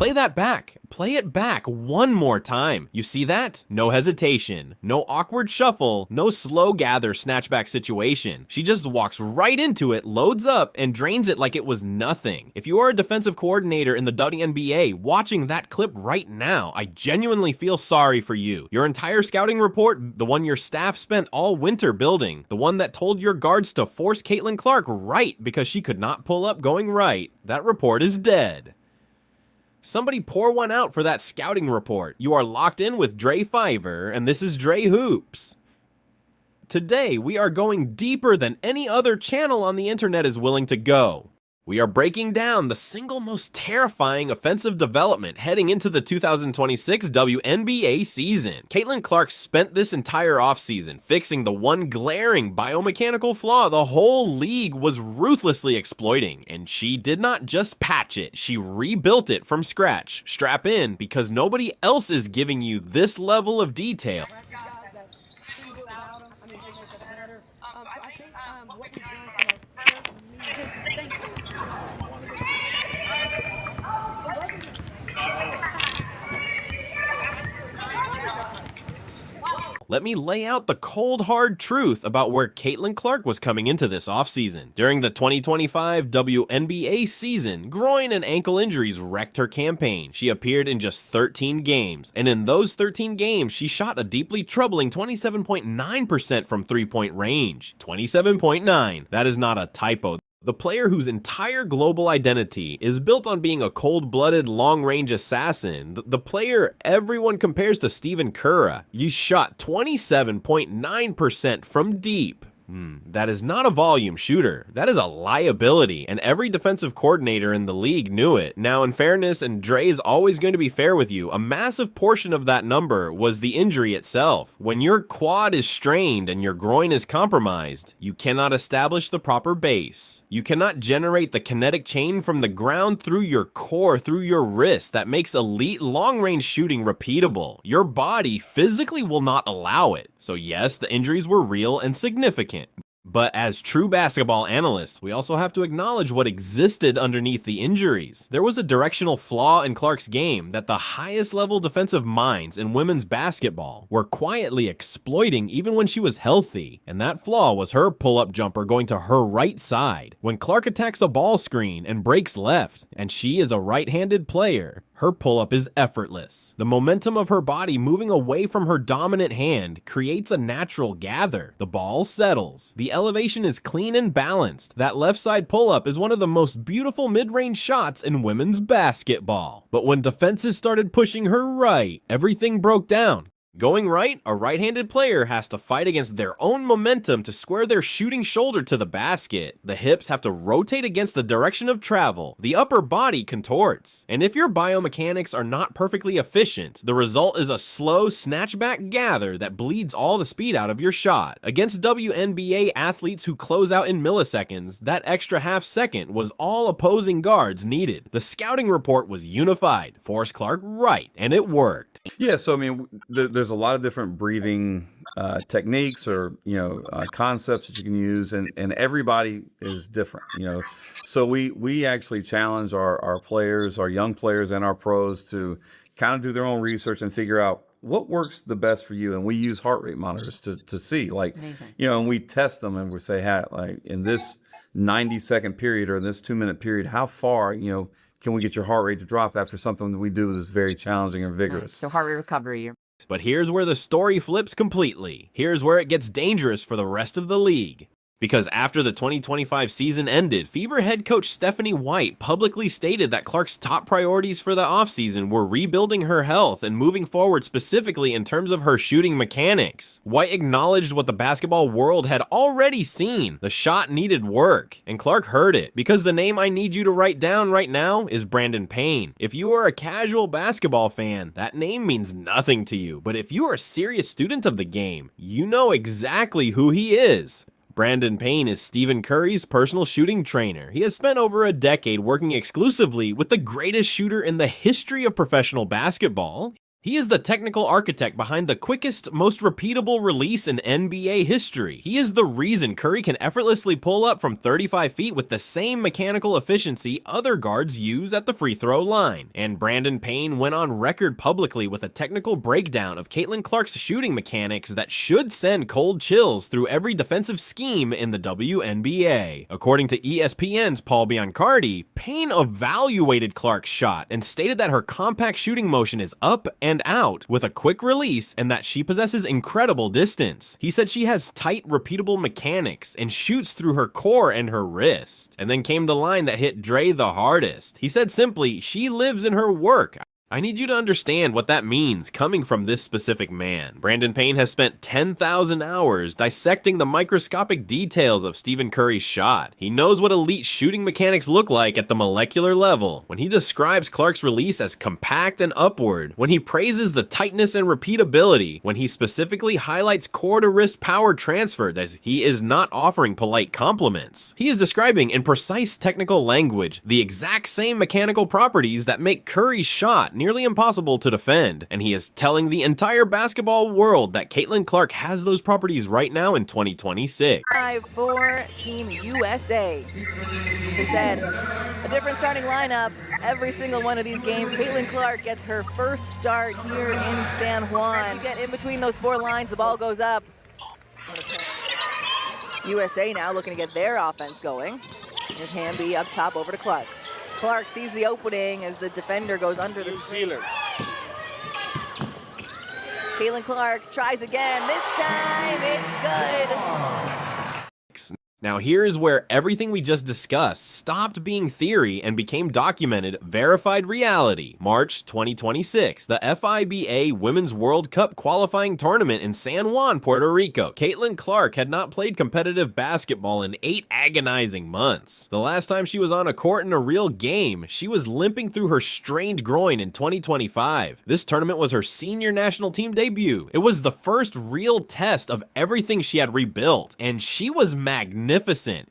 Play that back. Play it back one more time. You see that? No hesitation, no awkward shuffle, no slow gather snatchback situation. She just walks right into it, loads up, and drains it like it was nothing. If you are a defensive coordinator in the WNBA watching that clip right now, I genuinely feel sorry for you. Your entire scouting report, the one your staff spent all winter building, the one that told your guards to force Caitlin Clark right because she could not pull up going right, that report is dead. Somebody pour one out for that scouting report. You are locked in with Dre Fiver, and this is Dre Hoops. Today, we are going deeper than any other channel on the internet is willing to go. We are breaking down the single most terrifying offensive development heading into the 2026 WNBA season. Caitlin Clark spent this entire offseason fixing the one glaring biomechanical flaw the whole league was ruthlessly exploiting, and she did not just patch it, she rebuilt it from scratch. Strap in, because nobody else is giving you this level of detail. Let me lay out the cold hard truth about where Caitlin Clark was coming into this offseason. During the 2025 WNBA season, groin and ankle injuries wrecked her campaign. She appeared in just 13 games, and in those 13 games, she shot a deeply troubling 27.9% from three-point range. 27.9. That is not a typo. The player whose entire global identity is built on being a cold-blooded, long-range assassin, the player everyone compares to Stephen Curry, you shot 27.9% from deep. That is not a volume shooter. That is a liability, and every defensive coordinator in the league knew it. Now, in fairness, and Dre is always going to be fair with you, a massive portion of that number was the injury itself. When your quad is strained and your groin is compromised, you cannot establish the proper base. You cannot generate the kinetic chain from the ground through your core, through your wrist, that makes elite long-range shooting repeatable. Your body physically will not allow it. So yes, the injuries were real and significant. But as true basketball analysts, we also have to acknowledge what existed underneath the injuries. There was a directional flaw in Clark's game that the highest level defensive minds in women's basketball were quietly exploiting even when she was healthy. And that flaw was her pull-up jumper going to her right side. When Clark attacks a ball screen and breaks left, and she is a right-handed player, her pull-up is effortless. The momentum of her body moving away from her dominant hand creates a natural gather. The ball settles. The elevation is clean and balanced. That left side pull-up is one of the most beautiful mid-range shots in women's basketball. But when defenses started pushing her right, everything broke down. Going right, a right-handed player has to fight against their own momentum to square their shooting shoulder to the basket. The hips have to rotate against the direction of travel. The upper body contorts. And if your biomechanics are not perfectly efficient, the result is a slow snatchback gather that bleeds all the speed out of your shot. Against WNBA athletes who close out in milliseconds, that extra half second was all opposing guards needed. The scouting report was unified. Force Clark right, and it worked. Yeah, so I mean, there's a lot of different breathing techniques or concepts that you can use, and everybody is different. So we actually challenge our players, our young players, and our pros to kind of do their own research and figure out what works the best for you. And we use heart rate monitors to see, like, and we test them and we say, hey, like in this 90-second period or this 2-minute period, how far can we get your heart rate to drop after something that we do that is very challenging and vigorous? Right. So heart rate recovery. But here's where the story flips completely. Here's where it gets dangerous for the rest of the league. Because after the 2025 season ended, Fever head coach Stephanie White publicly stated that Clark's top priorities for the offseason were rebuilding her health and moving forward specifically in terms of her shooting mechanics. White acknowledged what the basketball world had already seen. The shot needed work, and Clark heard it, because the name I need you to write down right now is Brandon Payne. If you are a casual basketball fan, that name means nothing to you, but if you are a serious student of the game, you know exactly who he is. Brandon Payne is Stephen Curry's personal shooting trainer. He has spent over a decade working exclusively with the greatest shooter in the history of professional basketball. He is the technical architect behind the quickest, most repeatable release in NBA history. He is the reason Curry can effortlessly pull up from 35 feet with the same mechanical efficiency other guards use at the free throw line. And Brandon Payne went on record publicly with a technical breakdown of Caitlin Clark's shooting mechanics that should send cold chills through every defensive scheme in the WNBA. According to ESPN's Paul Biancardi, Payne evaluated Clark's shot and stated that her compact shooting motion is up and out with a quick release and that she possesses incredible distance. He said she has tight, repeatable mechanics and shoots through her core and her wrist. And then came the line that hit Dre the hardest. He said simply, "She lives in her work." I need you to understand what that means coming from this specific man. Brandon Payne has spent 10,000 hours dissecting the microscopic details of Stephen Curry's shot. He knows what elite shooting mechanics look like at the molecular level. When he describes Clark's release as compact and upward, when he praises the tightness and repeatability, when he specifically highlights core to wrist power transfer, that he is not offering polite compliments. He is describing in precise technical language the exact same mechanical properties that make Curry's shot nearly impossible to defend, and he is telling the entire basketball world that Caitlin Clark has those properties right now in 2026. 5-4 Team USA. They said a different starting lineup every single one of these games. Caitlin Clark gets her first start here in San Juan. You get in between those four lines, the ball goes up. USA now looking to get their offense going. Here's Hamby up top over to Clark. Clark sees the opening as the defender goes under the screen. Caitlin Clark tries again. This time it's good. Now here's where everything we just discussed stopped being theory and became documented, verified reality. March 2026, the FIBA Women's World Cup qualifying tournament in San Juan, Puerto Rico. Caitlin Clark had not played competitive basketball in 8 agonizing months. The last time she was on a court in a real game, she was limping through her strained groin in 2025. This tournament was her senior national team debut. It was the first real test of everything she had rebuilt, and she was magnificent.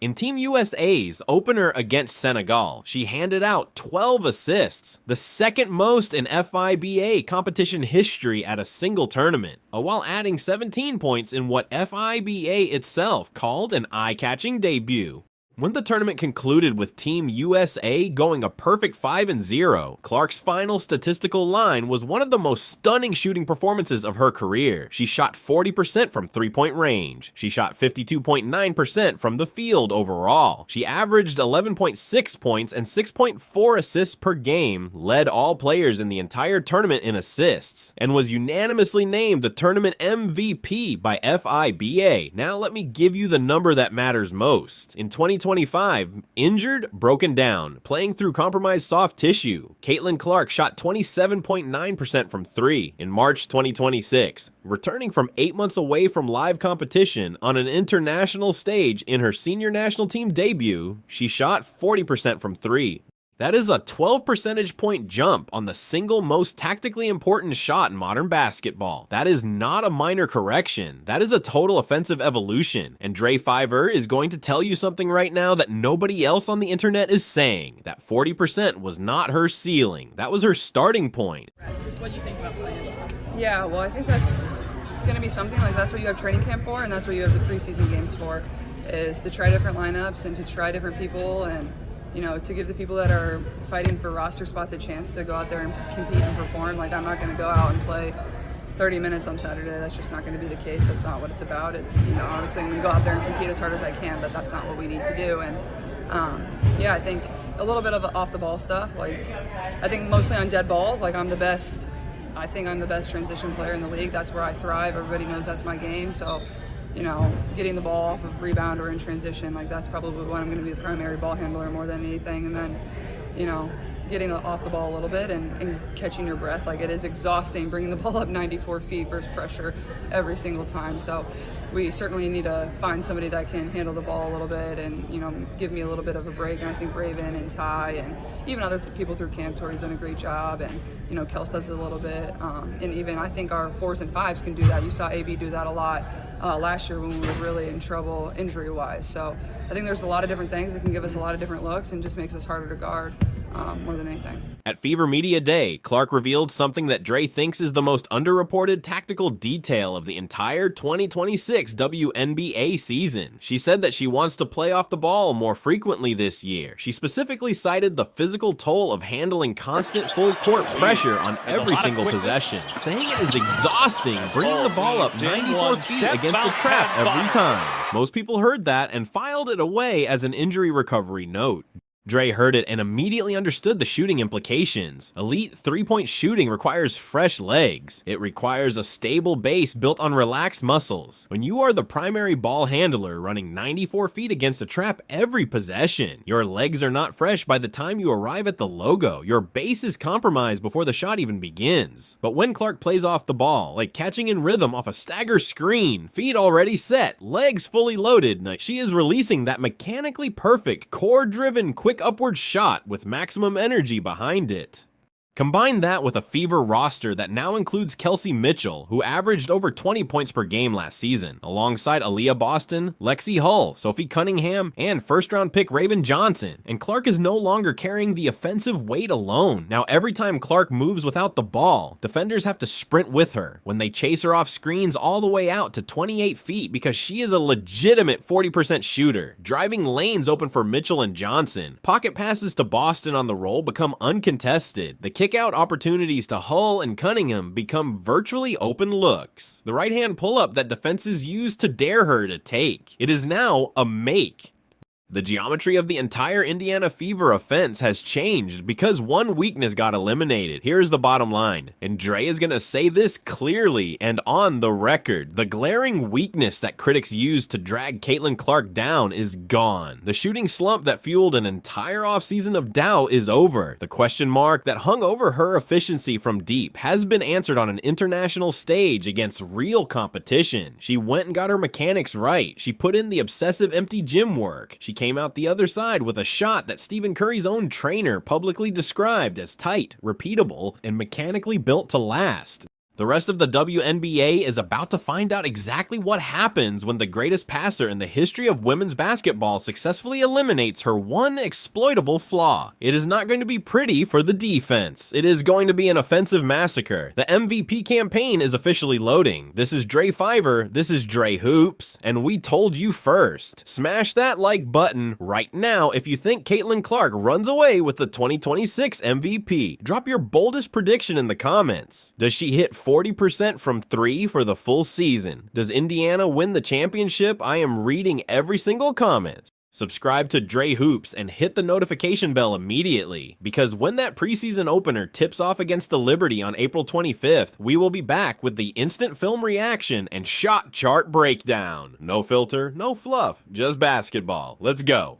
In Team USA's opener against Senegal, she handed out 12 assists, the second most in FIBA competition history at a single tournament, while adding 17 points in what FIBA itself called an eye-catching debut. When the tournament concluded with Team USA going a perfect 5-0, Clark's final statistical line was one of the most stunning shooting performances of her career. She shot 40% from three-point range. She shot 52.9% from the field overall. She averaged 11.6 points and 6.4 assists per game, led all players in the entire tournament in assists, and was unanimously named the tournament MVP by FIBA. Now let me give you the number that matters most. In 2025, injured, broken down, playing through compromised soft tissue, Caitlin Clark shot 27.9% from 3 in March 2026, returning from 8 months away from live competition on an international stage in her senior national team debut. She shot 40% from 3. That is a 12 percentage point jump on the single most tactically important shot in modern basketball. That is not a minor correction. That is a total offensive evolution. And Dre Fiver is going to tell you something right now that nobody else on the internet is saying. That 40% was not her ceiling. That was her starting point. What do you think about playing? Yeah, well, I think that's going to be something, like that's what you have training camp for, and that's what you have the preseason games for, is to try different lineups and to try different people, and you know, to give the people that are fighting for roster spots a chance to go out there and compete and perform. Like, I'm not going to go out and play 30 minutes on Saturday. That's just not going to be the case. That's not what it's about. It's, you know, obviously I'm going to go out there and compete as hard as I can, but that's not what we need to do. And yeah, I think a little bit of off the ball stuff. Like, I think mostly on dead balls. Like, I'm the best. I think I'm the best transition player in the league. That's where I thrive. Everybody knows that's my game. So, you know, getting the ball off of rebound or in transition, like that's probably when I'm going to be the primary ball handler more than anything. And then, you know, getting off the ball a little bit and catching your breath. Like, it is exhausting bringing the ball up 94 feet versus pressure every single time. So we certainly need to find somebody that can handle the ball a little bit and, you know, give me a little bit of a break. And I think Raven and Ty and even other people through camp, Tori's done a great job, and, you know, Kels does it a little bit. And even I think our 4s and 5s can do that. You saw AB do that a lot last year when we were really in trouble injury-wise. So I think there's a lot of different things that can give us a lot of different looks and just makes us harder to guard. more than anything. At Fever Media Day, Clark revealed something that Dre thinks is the most underreported tactical detail of the entire 2026 WNBA season. She said that she wants to play off the ball more frequently this year. She specifically cited the physical toll of handling constant full court pressure on every single possession, saying it is exhausting bringing the ball up 94 feet against a trap every time. Most people heard that and filed it away as an injury recovery note. Dre heard it and immediately understood the shooting implications. Elite three-point shooting requires fresh legs. It requires a stable base built on relaxed muscles. When you are the primary ball handler running 94 feet against a trap every possession, your legs are not fresh by the time you arrive at the logo. Your base is compromised before the shot even begins. But when Clark plays off the ball, like catching in rhythm off a stagger screen, feet already set, legs fully loaded, she is releasing that mechanically perfect, core-driven, quick upward shot with maximum energy behind it. Combine that with a Fever roster that now includes Kelsey Mitchell, who averaged over 20 points per game last season, alongside Aaliyah Boston, Lexi Hull, Sophie Cunningham, and first-round pick Raven Johnson. And Clark is no longer carrying the offensive weight alone. Now every time Clark moves without the ball, defenders have to sprint with her when they chase her off screens all the way out to 28 feet because she is a legitimate 40% shooter, driving lanes open for Mitchell and Johnson. Pocket passes to Boston on the roll become uncontested. The kick-out opportunities to Hull and Cunningham become virtually open looks. The right-hand pull-up that defenses use to dare her to take. It is now a make. The geometry of the entire Indiana Fever offense has changed because one weakness got eliminated. Here's the bottom line, and Dre is going to say this clearly and on the record. The glaring weakness that critics used to drag Caitlin Clark down is gone. The shooting slump that fueled an entire offseason of doubt is over. The question mark that hung over her efficiency from deep has been answered on an international stage against real competition. She went and got her mechanics right. She put in the obsessive empty gym work. She came out the other side with a shot that Stephen Curry's own trainer publicly described as tight, repeatable, and mechanically built to last. The rest of the WNBA is about to find out exactly what happens when the greatest passer in the history of women's basketball successfully eliminates her one exploitable flaw. It is not going to be pretty for the defense. It is going to be an offensive massacre. The MVP campaign is officially loading. This is Dre Fiver, this is Dre Hoops, and we told you first. Smash that like button right now if you think Caitlin Clark runs away with the 2026 MVP. Drop your boldest prediction in the comments. Does she hit 40% from 3 for the full season? Does Indiana win the championship? I am reading every single comment. Subscribe to Dre Hoops and hit the notification bell immediately, because when that preseason opener tips off against the Liberty on April 25th, we will be back with the instant film reaction and shot chart breakdown. No filter, no fluff, just basketball. Let's go.